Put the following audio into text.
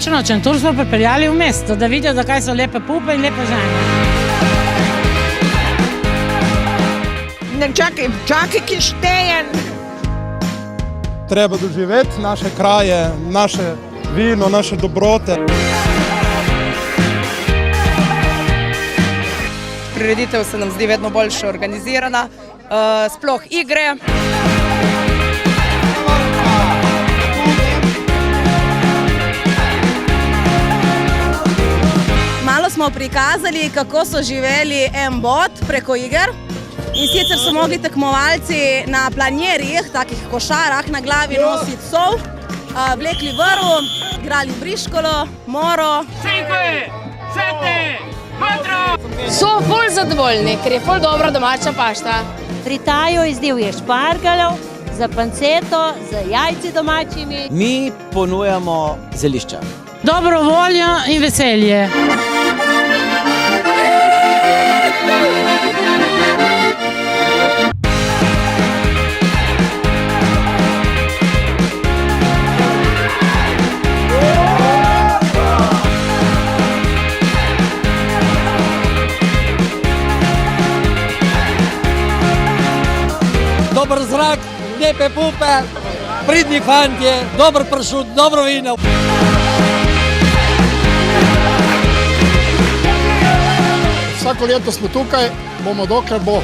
nočen tur smo pripeljali v mesto, da vidijo, da kaj so lepe pupe in lepe žene. Ne čakaj, ki štejem. Treba doživeti naše kraje, naše vino, naše dobrote. Prireditev se nam zdi vedno boljše organizirana, sploh igre. Malo smo prikazali, kako so živeli M-Bot preko iger. In sicer so mogli tekmovalci na planjerjih, takih košarah, na glavi nositi sol, vlekli vrv, igrali briškolo, moro. So ful zadovoljni, ker je ful dobra domača pašta. Fritajo iz divjih špargaljev, za panceto, z jajci domačimi. Mi ponujamo zelišča. Dobro voljo in veselje. Dober zrak, lepe pupe, pridni fantje, dober pršut, dobro vino. Vsako leto smo tukaj, bomo dokler bo.